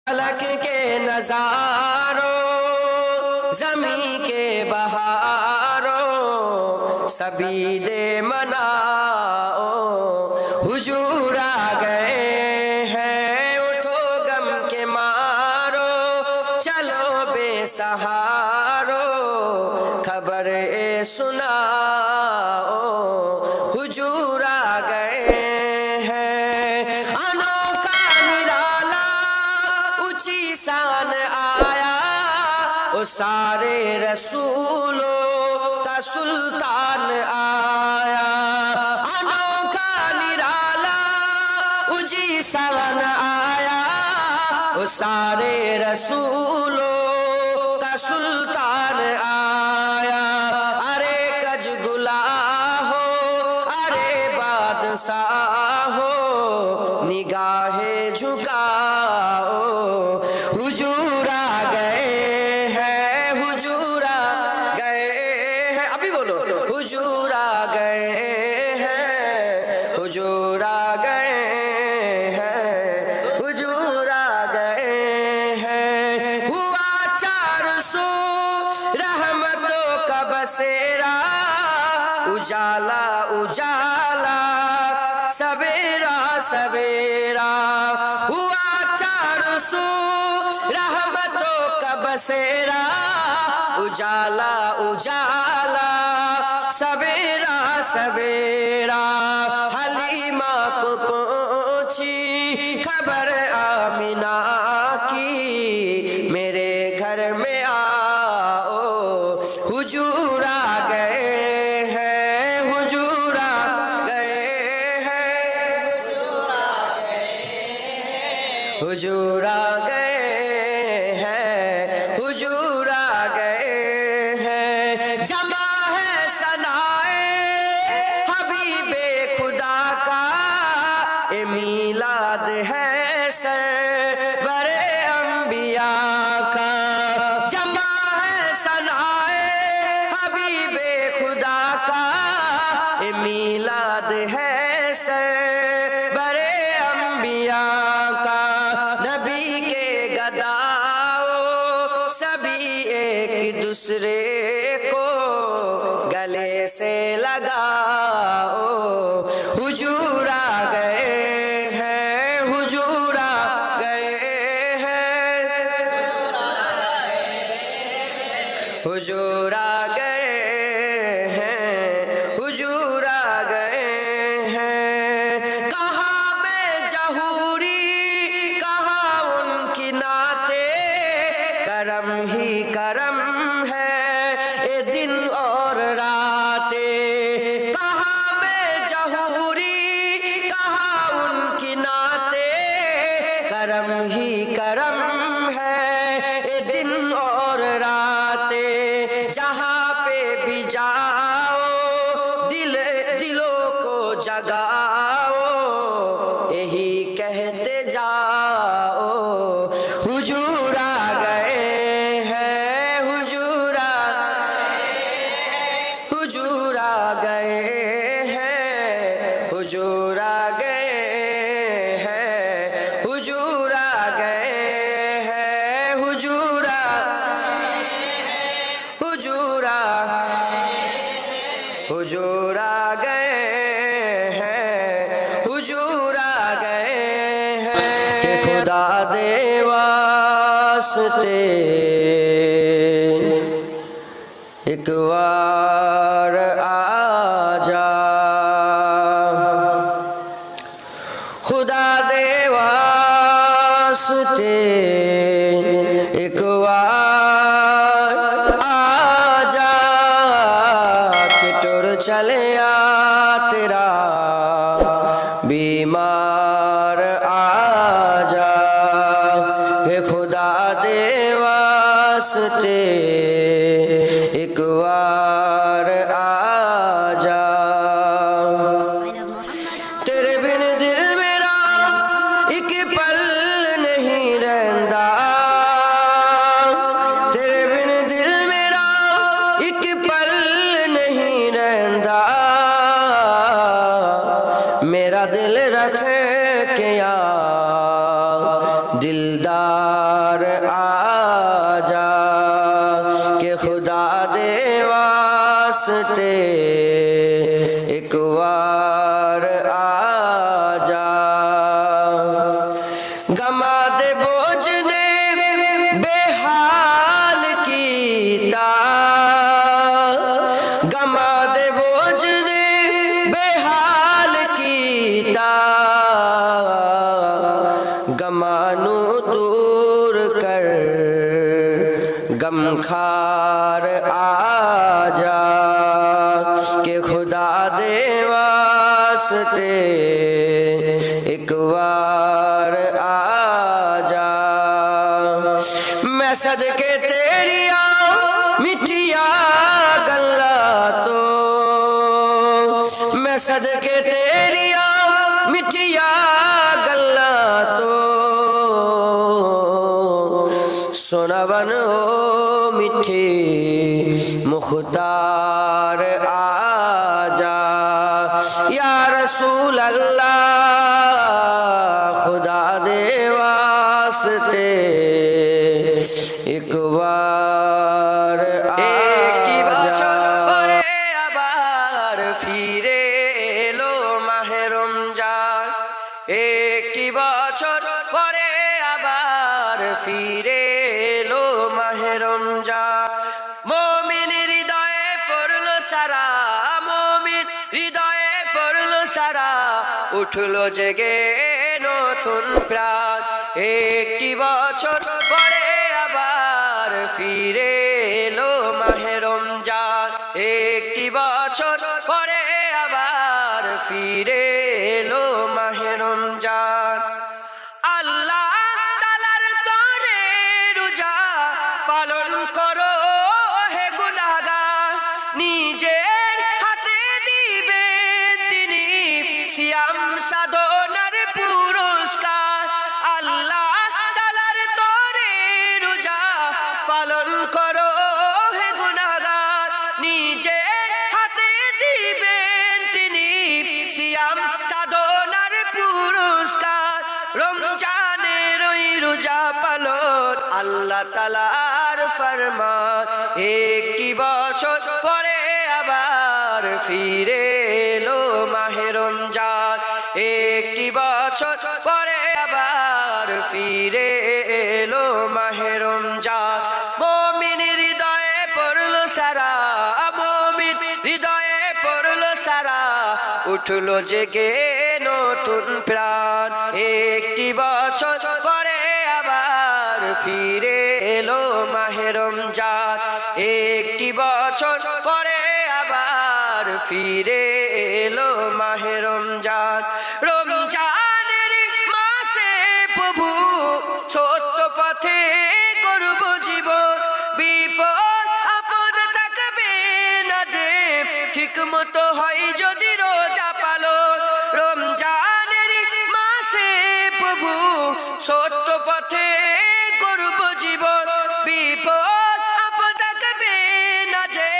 फलक के नजारों ज़मीं के बहारों सभी दे मनाओ हुजूर आ गए हैं। उठो गम के मारो चलो बेसहारो खबर सुनाओ हुजूर आ गए हैं। अनोखा निराला ऊंची शान आया वो सारे रसूलों का सुल्तान आया। अनोखा निराला ऊंची शान आया वो सारे रसूलों का सुल्तान आया। अरे कज गुलाहो अरे बादशाह हो निगाहे झुकाओ हुजूर आ गए हैं। हुजूर आ गए हैं। अभी बोलो हुजूर आ गए हैं। हुजूर आ गए हैं। हुजूर आ गए हैं। हुआ 400 रहमतों का बसेरा उजाला उजाला सवेरा सवेरा। हुआ 400 रहमतों का बसेरा उजाला उजाला सवेरा सवेरा। हलीमा को पहुंची खबर आमिना की मेरे घर में आओ हुजूर आ गए हैं। हुजूर आ गए हैं। हुजूर आ गए हैं। हुजूर आ गए हैं। जमा है सनाए हबीबे खुदा का ए मीलाद है सरवरे अंबिया का। जमा है सनाए हबीबे खुदा का ए मीलाद है सरवरे अंबिया का। नबी के गदाओ सभी एक दूसरे को गले से लगाओ हुजूर आ गए हैं। हुजूर आ गए हैं। हुजूर आ गए हैं। हुजूर आ गए हैं। कहाँ में जहूरी कहाँ उनकी नाते करम ही करम है ये दिन और रातें। कहाँ में जहूरी कहाँ उनकी नाते करम ही करम है ये दिन और रातें। जहाँ पे भी जाओ दिलों को जगाओ यही कहते जाओ हुजूर आ गए हैं। हुजूर आ हुजूर आ गए हैं। हुजूर आ गए हैं। हुजूर आ गए हैं। हुजूर आ हुजूर आ हुजूर आ गए हैं। हुजूर आ गए हैं। कि खुदा दे वास्ते एक बार आ जा। खुदा दे वास्ते एक बार आ जा कि टुर चले आ तेरा बीमार आ जा। कि खुदा दे वास्ते एक बार आ जा। तेरे बिन दिल मेरा एक पल नहीं रहता। तेरे बिन दिल मेरा एक पल नहीं रहता। मेरा दिल रख के या दिलदार बार आजा कि खुदा दे वास्ते एक बार आजा। गमा दे बोझ ने बेहाल कीता, गमा दे बोझ ने बेहाल कीता, गमानू दूर कर गमखार आजा कि खुदा दे वास्ते एक बार आजा। मैं सदके तेरिया मिठिया गल्ला तो, मैं सदके तेरिया मिठिया गल्ला तो सुनवन हो मिठी मुख्तार आजा। या रसूल अल्लाह खुदा दे वास्ते एक बार आजा। আবার ফিরে এলো মাহে রমজান, একটি বছর পরে আবার ফিরে এলো মাহে রমজান। মুমিন হৃদয়ে পড়লো সারা, মুমিন হৃদয়ে পড়লো সারা, উঠলো জেগে নতুন প্রাণ। একটি বছর পরে আবার ফিরে এলো মাহে রমজান, একটি বছর পরে আবার ফিরে এলো মাহে রমজান। আল্লাহ তাআলার তরে রোজা পালন করো হে গুনাহগার, নিজের হাতে দিবেন তিনি সিয়াম সাধনার পুরস্কার। আল্লাহ তাআলার তরে রোজা পালন করো হে গুনাহগার, নিজের হাতে দিবেন তিনি সিয়াম সাধনার পুরস্কার। রমজানের ওই রোজা পালন আল্লাহ তাআলার ফরমান, একটি বছর পরে আবার ফিরে এলো মাহে রমজান, একটি বছর পরে আবার ফিরে এলো মাহে রমজান। মুমিন হৃদয়ে পড়লো সারা, মুমিন হৃদয়ে পড়লো সারা, উঠলো জেগে নতুন প্রাণ। একটি বছর পরে আবার ফিরে এলো মাহে রমজান, একটি বছর পরে আবার ফিরে এলো মাহে রমজান। রমজানের মাসে প্রভু ছোট্ট পথে করব জীবন, বিপদ আপদ থাকবে না যে ঠিক মতো হয় যদি রোজা পালন। রমজানের মাসে প্রভু ছোট্ট পথে করব জীবন, বিপদ আপদ থাকবে না যে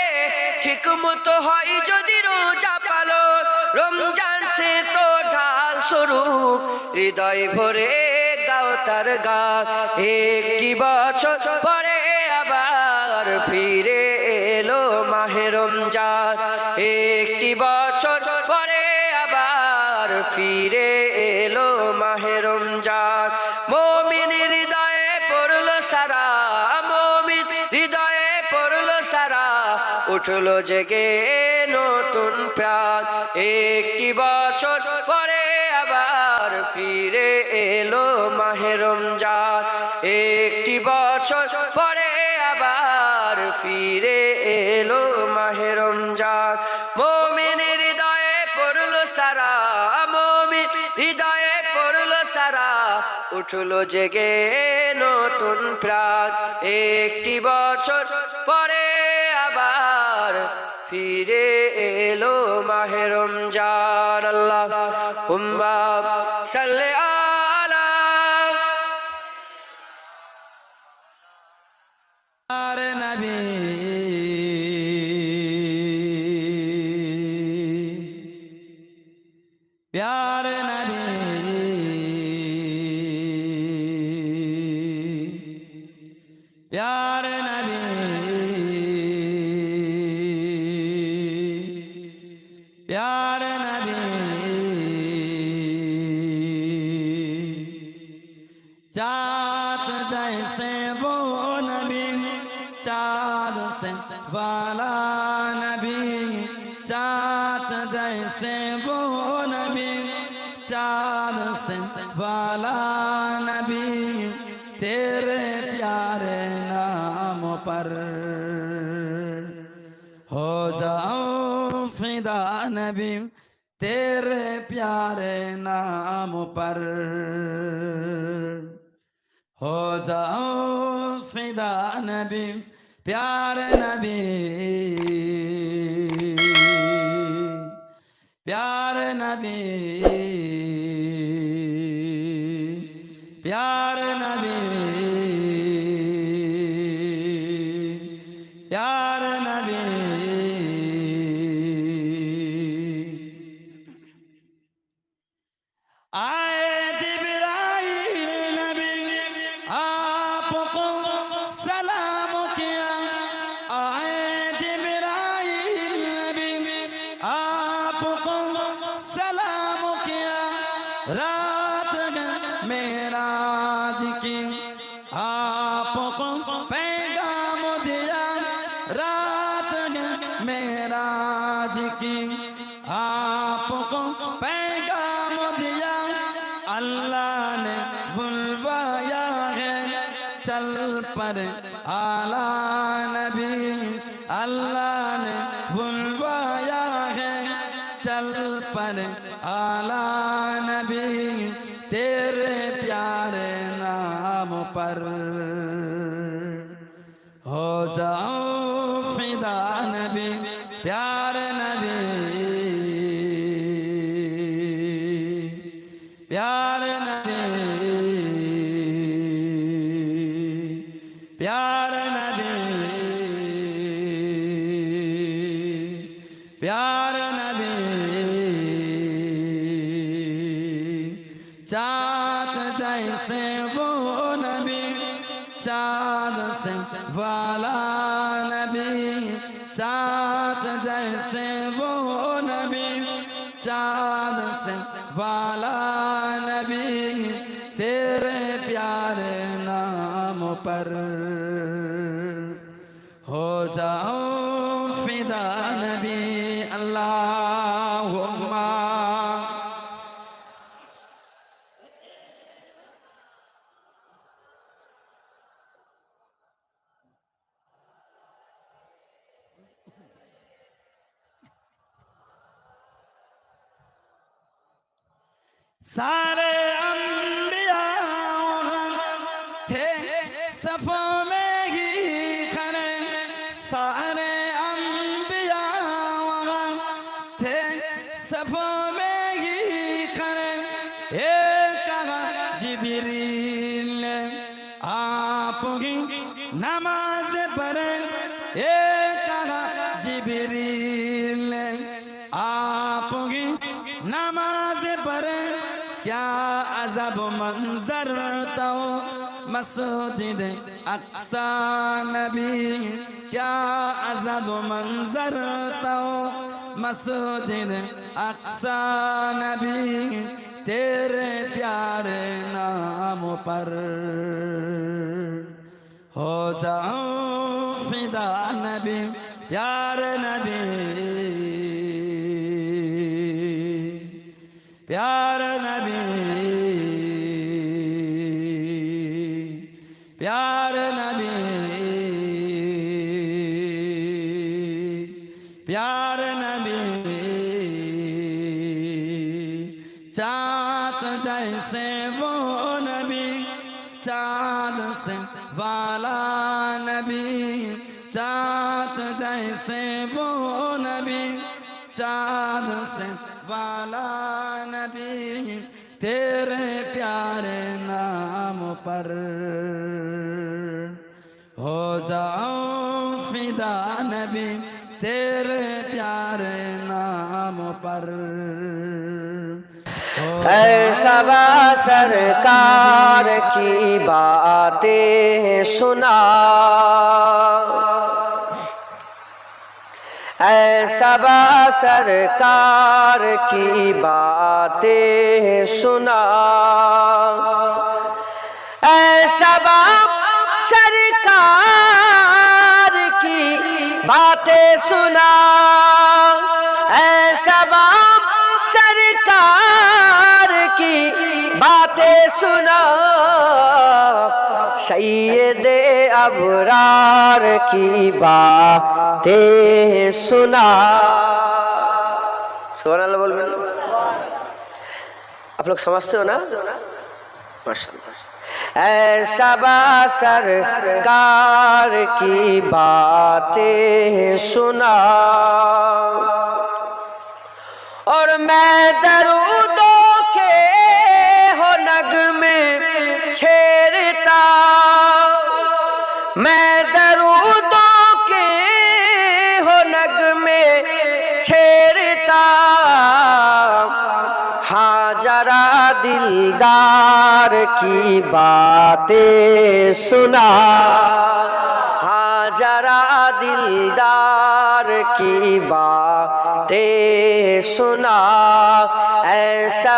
ঠিক মতো হয় যদি রোজা পালন। রমজান সে তো ঢাল স্বরূপ হৃদয় ভরে গাও তার গান, একটি বছর পরে আবার ফিরে এলো মাহে রমজান, একটি বছর পরে আবার ফিরে এলো মাহে রমজান। মুমিন হৃদয়ে পড়লো সারা, মুমিন হৃদয়ে পড়লো সারা, উঠলো জেগে নতুন প্রাণ। একটি বছর পরে আবার ফিরে এলো মাহে রমজান, একটি বছর পরে আবার ফিরে এলো মাহে রমজান। মুমিন হৃদয়ে পড়লো সারা, মুমিন হৃদয়ে পড়লো সারা, উঠলো জেগে নতুন প্রাণ। একটি বছর পরে আবার ফিরে এলো মাহে রমজান। আল্লাহুম্মা সাল্লি আলা নবী प्यारे नबी प्यारे नबी प्यारे नबी चाँद जैसे वो नबी चाँद से वाला नबी चाँद जैसे वो नबी चाँद से वाला नबी तेरे प्यारे नाम पर हो जाऊं फिदा नबी तेरे प्यारे नाम पर हो जाऊं फिदा नबी प्यारे नबी प्यारे नबी प्यारे नबी प्यारे नबी आए जिब्राइल नबी आपको सलाम किया आए जिब्राइल नबी आपको सलाम किया रात मेराज की आपको पैगाम दिया रात मेराज की आपको पैगाम दिया अल्लाह ने बुलवाया है चल पर आला नबी अल्लाह ने बुलवाया है चल पर आला नबी तेरे प्यारे नाम पर हो जाऊं फिदा नबी प्यारे नबी प्यारे नबी प्यारे नबी प्यारे नबी चाँद जैसे वो नबी चाँद से वाला नबी चाँद जैसे वो नबी चाँद से वाला नबी तेरे प्यारे नाम पर हो जाऊं फिदा नबी अल्लाहुम्मा सारे अंबिया थे सफों में ही खड़े सारे अंबिया थे सफों में ही खड़े एक कहा जिब्रील ने आपकी नमाज पढ़े एक कहा जिब्रील ने आपकी नमाज पढ़े क्या अजब मंजर तो मस्जिद अक्सा नबी क्या अजब मंजर तो मस्जिद अक्सा नबी तेरे प्यारे नाम पर हो जाऊं फिदा नबी प्यारे नबी प्यारे नबी प्यारे नबी प्यारे नबी चाँद जैसे वो नबी चाँद से वाला नबी चाँद जैसे वो नबी चाँद से वाला नबी तेरे प्यारे नाम पर हो जाऊं फिदा नबी तेरे प्यारे नाम पर हो ऐसा सरकार की बातें सुना, ऐसा सरकार की बातें सुना, ऐसा सरकार की बातें सुना, ऐसा सरकार की बातें सुना, सैयदे अबरार की बातें सुना। सुभान अल्लाह बोल। आप लोग समझते हो ना? माशाअल्लाह। ऐसा सरकार की बातें सुना, और मैं दरूदों के हो नगमे छेड़ता, मैं दरूदों के हो नगमे छेड़ता, हाँ जरा दिलदार की बातें सुना, हाँ जरा दिलदार की बातें सुना, ऐसा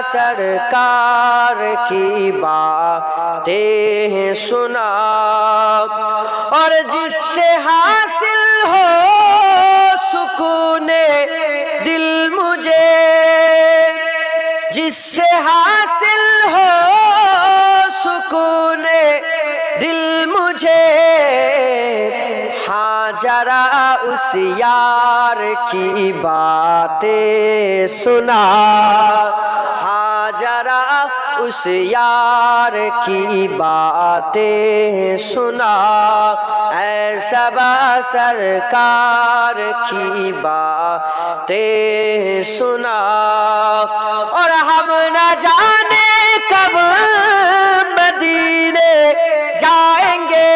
सरकार की बातें सुना, और जिससे हासिल हो सुकूने दिल मुझे, जिससे हासिल हो सुकूने दिल मुझे, हाँ जरा उस यार की बातें सुना, हाँ जरा उस यार की बातें सुना, ऐसा सरकार की बातें सुना, और हम न जाने कब मदीने जाएंगे,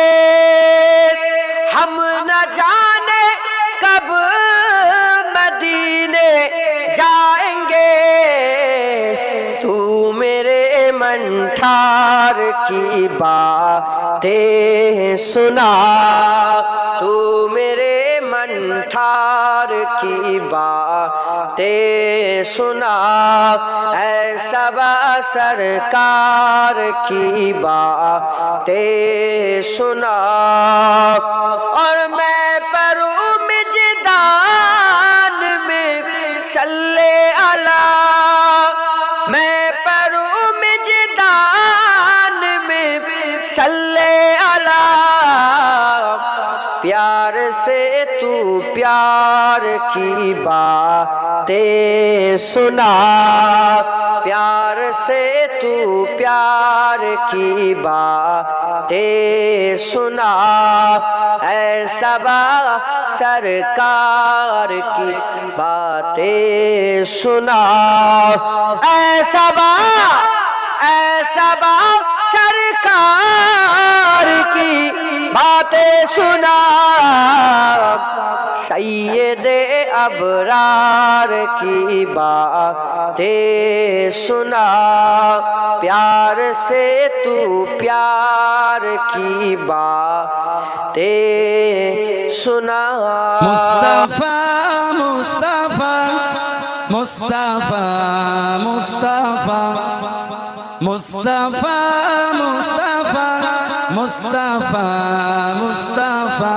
हम न जाने कब मदीने जाएंगे, तू मेरे मन ठार की बातें सुना, तू मेरे मन ठार की बातें सुना, ऐसा सरकार की बातें सुना, और मैं परूं मिजदान में सल्ले अला, मैं परूं मिजदान में सल्ले अला, प्यार से तू प्यार की बातें सुना, प्यार से तू प्यार की बातें सुना, ऐसा सरकार की बातें सुना, ऐसा सरकार की बातें सुना, सैयदे अबरार की बातें सुना, प्यार से तू प्यार की बातें सुना। मुस्तफा मुस्तफा मुस्तफा मुस्तफा मुस्तफा मुस्तफा मुस्तफा मुस्तफा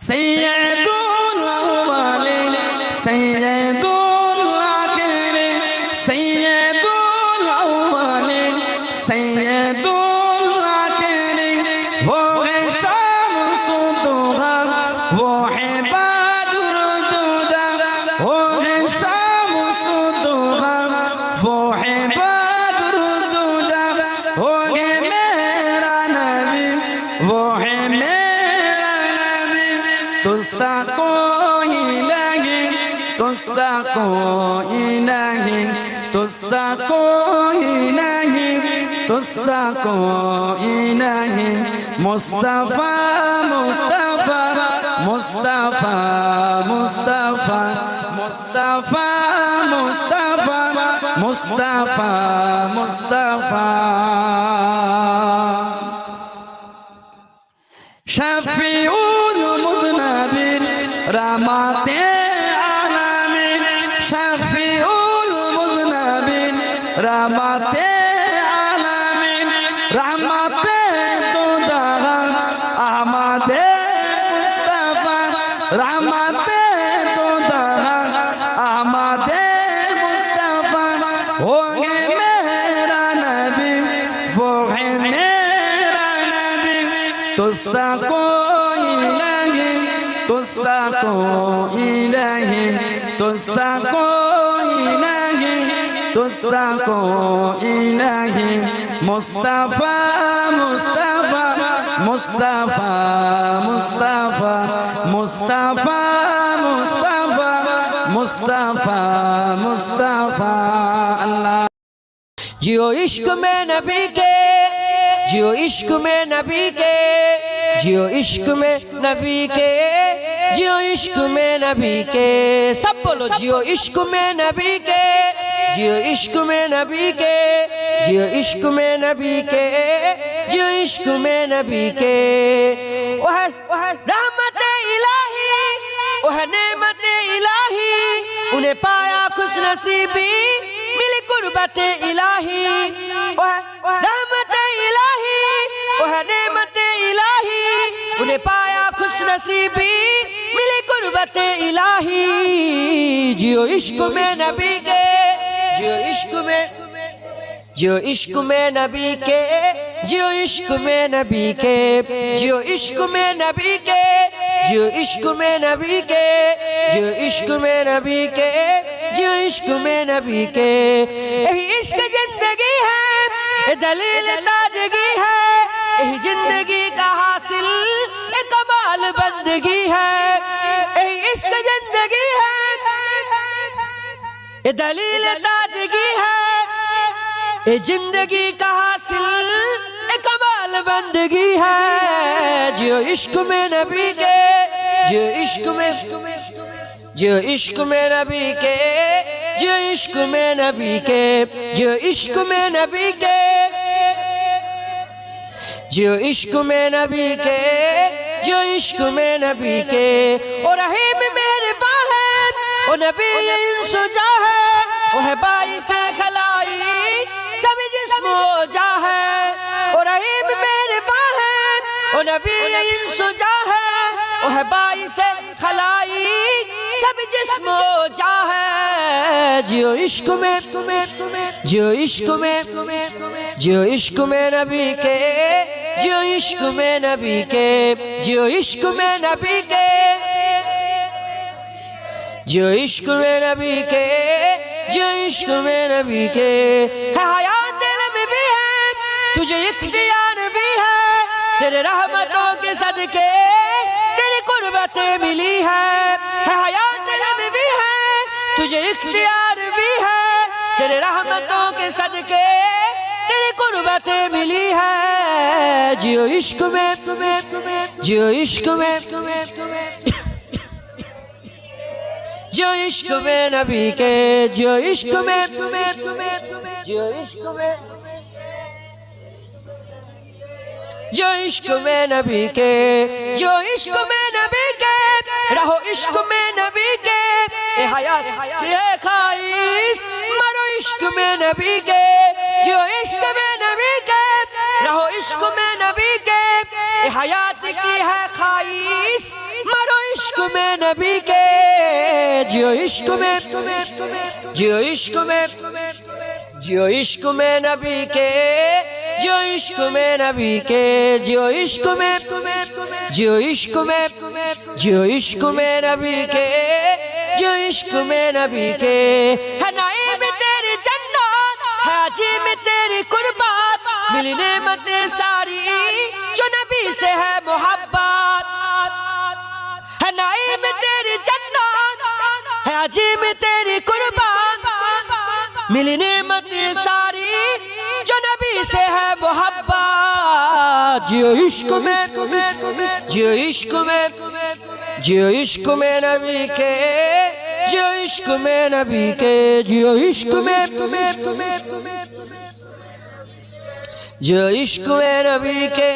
सैयदुल अव्वलीन सैयदुल आखिरीन सैयदुल अव्वलीन सैयदुल आखिरीन वो है शम्सु दुहा वो है बद्र दुजा वो है शम्सु दुहा वो है बद्र दुजा वो है मेरा नबी वो है मेरा नबी तुझसा कोई नहीं तुझसा कोई नहीं तुझसा कोई नहीं तुझसा कोई नहीं मुस्तफा मुस्तफा मुस्तफा मुस्तफा মুস্তাফা মুস্তাফা মুস্তাফা মুস্তাফা শফিউল মুজনাবির রামাতে আলামিন শফিউল মুজনাবির রামাতে আলামিন রাহমাতে তো জাহান আহমদে মুস্তাফা রাহমাতে তো জাহান আহমদে মুস্তাফা हो गए मेरा नबी वो है मेरा नबी तुस्सा कोई नहीं तुस्सा कोई नहीं तुस्सा कोई नहीं तुस्सा कोई नहीं मुस्तफा मुस्तफा मुस्तफा मुस्तफा मुस्तफा मुस्तफा मुस्तफा मुस्तफा अल्लाह जियो इश्क में नबी के जियो इश्क में नबी के जियो इश्क में नबी के जियो इश्क में नबी के सब बोलो जियो इश्क में नबी के जियो इश्क में नबी के जियो इश्क में नबी के जियो इश्क में नबी के वह रहमत इलाही वह नेमत इलाही उन्हें पाया खुश नसीबी मिली कुर्बत इलाही वह रहमत इलाही वह नेमत इलाही उन्हें पाया खुश नसीबी मिली कुर्बत इलाही जियो इश्क में नबी के जियो इश्क में जियो इश्क में नबी के जियो इश्क में नबी के जियो इश्क में नबी के जियो इश्क में नबी के जियो इश्क में नबी के जियो इश्क में नबी के यही इश्क जिंदगी है दलील ताजगी है यही जिंदगी का हासिल कमाल बंदगी है यही इश्क जिंदगी है दलील ताजगी है ये जिंदगी का हासिल कमाल बंदगी है जियो इश्क में नबी के जियो इश्क में जियो इश्क में नबी के जियो इश्क में नबी के जियो इश्क में नबी के जियो इश्क में नबी के जियो इश्क में नबी के और रहीम मेहरबान है ओ नबी इंसुजा है ओ है बाई से खलाई सभी जिस्मो जा है और रहीम मेहरबान है ओ नबी इंसुजा है ओ है बाई से खलाई सब जिस्मो जा है जियो इश्क में जियो इश्क में जियो इश्क में नबी के जियो इश्क में नबी के जियो इश्क में नबी के जियो इश्क में नबी के जियो इश्क में नबी के है हयात इल्म भी है तुझे इख्तियार भी है तेरे रहमतों के सदके तेरी कुर्बतें मिली है हयात इल्म भी है तुझे इख्तियार भी है तेरे रहमतों के सदके तेरी कुर्बतें मिली है जियो इश्क में जियो इश्क में जियो इश्क में नबी के जियो इश्क में जियो इश्क में जियो इश्क में नबी के जियो इश्क में नबी के रहो इश्क में नबी के ए हयात ये खाइस मरो इश्क में नबी के जियो इश्क में नबी के रहो इश्क में नबी के ए हयात की है खाइस मरो इश्क में नबी के जियो इश्क में जियो इश्क में जियो इश्क में नबी के जियो इश्क में नबी के जियो इश्क में जियो इश्क में जियो इश्क में नबी के जियो इश्क में नबी के है नाइम तेरी जन्नत है अजीम तेरी कुर्बात मिली नेमतें सारी जो नबी से है मोहब्बत है नाइम तेरी जन्नत है अजीम तेरी कुर्बान मिली नेमतें सारी जो नबी से है मोहब्बत जियो इश्क में जियो इश्क में जियो इश्क में नबी के जियो इश्क में नबी के, जियो इश्क में, जियो इश्क में नबी के,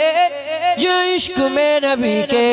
जियो इश्क में नबी के।